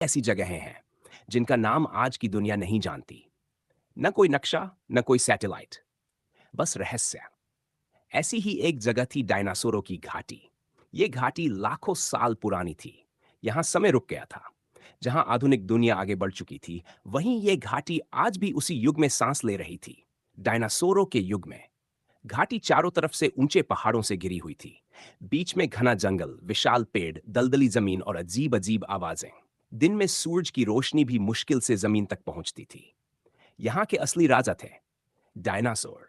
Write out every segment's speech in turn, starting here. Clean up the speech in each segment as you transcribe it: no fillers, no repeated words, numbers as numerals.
ऐसी जगहें हैं जिनका नाम आज की दुनिया नहीं जानती। न कोई नक्शा, न कोई सैटेलाइट, बस रहस्य। ऐसी ही एक जगह थी डायनासोरों की घाटी। ये घाटी लाखों साल पुरानी थी। यहाँ समय रुक गया था। जहाँ आधुनिक दुनिया आगे बढ़ चुकी थी, वहीं ये घाटी आज भी उसी युग में सांस ले रही थी। डायनासोरों के युग में। घाटी चारों तरफ से ऊंचे पहाड़ों से घिरी हुई थी। बीच में घना जंगल, विशाल पेड़, दलदली जमीन और अजीब अजीब आवाजें। दिन में सूरज की रोशनी भी मुश्किल से जमीन तक पहुंचती थी। यहाँ के असली राजा थे डायनासोर,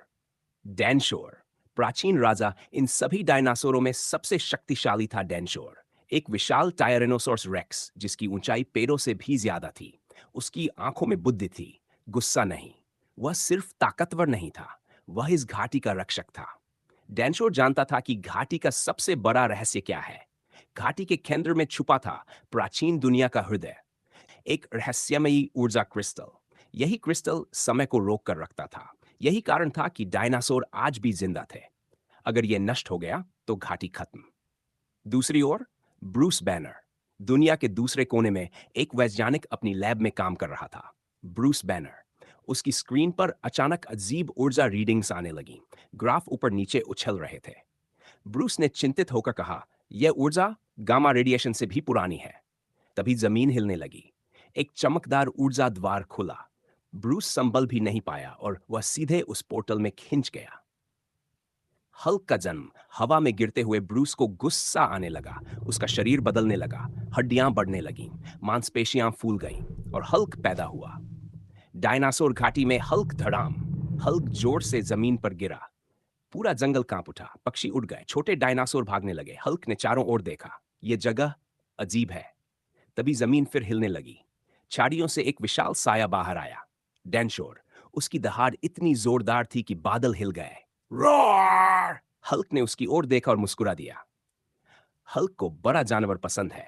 डैनशोर। प्राचीन राजा। इन सभी डायनासोरों में सबसे शक्तिशाली था डैनशोर। एक विशाल टायरेनोसोरस रेक्स जिसकी ऊंचाई पेड़ों से भी ज्यादा थी। उसकी आंखों में बुद्धि थी, गुस्सा नहीं। वह सिर्फ ताकतवर नहीं था, वह इस घाटी का रक्षक था। डैनशोर जानता था कि घाटी का सबसे बड़ा रहस्य क्या है। घाटी के केंद्र में छुपा था प्राचीन दुनिया का हृदय, एक रहस्यमयी ऊर्जा क्रिस्टल। यही क्रिस्टल समय को रोक कर रखता था। यही कारण था कि डायनासोर आज भी जिंदा थे। अगर यह नष्ट हो गया तो घाटी खत्म। दूसरी ओर ब्रूस बैनर। दुनिया के दूसरे कोने में एक वैज्ञानिक अपनी लैब में काम कर रहा था। Bruce banner. उसकी स्क्रीन पर अचानक अजीब ऊर्जा रीडिंग्स आने लगी। ग्राफ ऊपर नीचे उछल रहे थे। ब्रूस ने चिंतित होकर कहा, यह ऊर्जा गामा रेडिएशन से भी पुरानी है। तभी जमीन हिलने लगी। एक चमकदार ऊर्जा द्वार खुला। ब्रूस संभल भी नहीं पाया और वह सीधे उस पोर्टल में खिंच गया। हल्क का जन्म। हवा में गिरते हुए ब्रूस को गुस्सा आने लगा। उसका शरीर बदलने लगा। हड्डियां बढ़ने लगीं, मांसपेशियां फूल गईं और हल्क पैदा हुआ। डायनासोर घाटी में हल्क धड़ाम। हल्क जोर से जमीन पर गिरा। पूरा जंगल कांप उठा। पक्षी उड़ गए। छोटे डायनासोर भागने लगे। हल्क ने चारों ओर देखा। यह जगह अजीब है। तभी जमीन फिर हिलने लगी। झाड़ियों से एक विशाल साया बाहर आया। डैनशोर। उसकी दहाड़ इतनी जोरदार थी कि बादल हिल गए। रॉर! हल्क ने उसकी ओर देखा और मुस्कुरा दिया। हल्क को बड़ा जानवर पसंद है।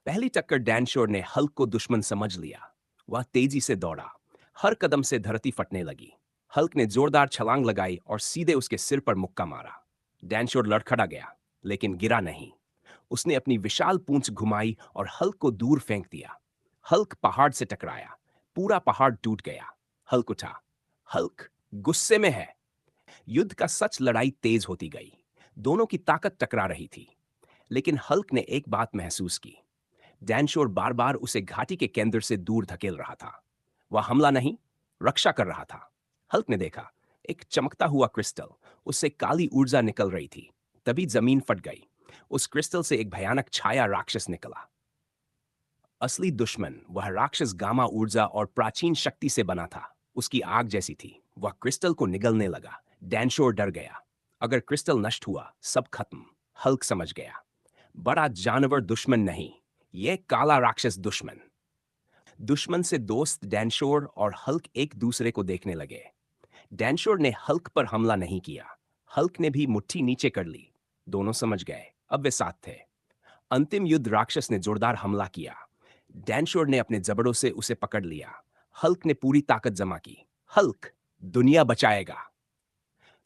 पहली टक्कर डैनशोर ने हल्क को दुश्मन समझ लिया। वह तेजी से दौड़ा। हर कदम से धरती फटने लगी। हल्क ने जोरदार छलांग लगाई और सीधे उसके सिर पर मुक्का मारा। डैनशोर लड़खड़ा गया, लेकिन गिरा नहीं। उसने अपनी विशाल पूंछ घुमाई और हल्क को दूर फेंक दिया। हल्क पहाड़ से टकराया। पूरा पहाड़ टूट गया। हल्क उठा। हल्क गुस्से में है। युद्ध का सच। लड़ाई तेज होती गई। दोनों की ताकत टकरा रही थी। लेकिन हल्क ने एक बात महसूस की। डैनशोर बार बार उसे घाटी के केंद्र से दूर धकेल रहा था। वह हमला नहीं, रक्षा कर रहा था। हल्क ने देखा, एक चमकता हुआ क्रिस्टल। उससे काली ऊर्जा निकल रही थी। तभी जमीन फट गई। उस क्रिस्टल से एक भयानक छाया राक्षस निकला। असली दुश्मन। वह राक्षस गामा ऊर्जा और प्राचीन शक्ति से बना था। उसकी आग जैसी थी। वह क्रिस्टल को निगलने लगा। डैनशोर डर गया। अगर क्रिस्टल नष्ट हुआ, सब खत्म। हल्क समझ गया, बड़ा जानवर दुश्मन नहीं, यह काला राक्षस दुश्मन। दुश्मन से दोस्त डैनशोर और हल्क एक दूसरे को देखने लगे। डैनशोर ने हल्क पर हमला नहीं किया। हल्क ने भी मुट्ठी नीचे कर ली। दोनों समझ गए, अब वे साथ थे। अंतिम युद्ध। राक्षस ने जोरदार हमला किया। डैनशोर ने अपने जबड़ों से उसे पकड़ लिया। हल्क ने पूरी ताकत जमा की। हल्क दुनिया बचाएगा।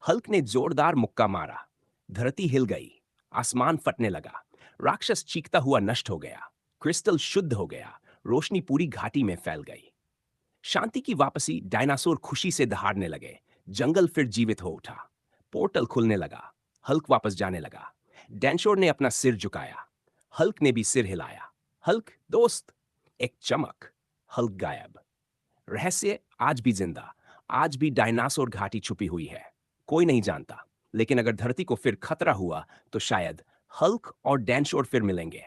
हल्क ने जोरदार मुक्का मारा। धरती हिल गई। आसमान फटने लगा। राक्षस चीखता हुआ नष्ट हो गया। क्रिस्टल शुद्ध हो गया। रोशनी पूरी घाटी में फैल गई। शांति की वापसी। डायनासोर खुशी से दहाड़ने लगे। जंगल फिर जीवित हो उठा। पोर्टल खुलने लगा। हल्क वापस जाने लगा। डैनशोर ने अपना सिर झुकाया। हल्क ने भी सिर हिलाया। हल्क दोस्त। एक चमक। हल्क गायब। रहस्य आज भी जिंदा। आज भी डायनासोर घाटी छुपी हुई है। कोई नहीं जानता, लेकिन अगर धरती को फिर खतरा हुआ तो शायद हल्क और डैनशोर फिर मिलेंगे।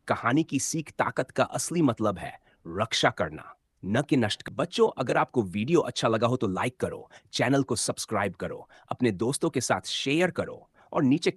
कहानी की सीख। ताकत का असली मतलब है रक्षा करना, न कि नष्ट। बच्चों, अगर आपको वीडियो अच्छा लगा हो तो लाइक करो, चैनल को सब्सक्राइब करो, अपने दोस्तों के साथ शेयर करो और नीचे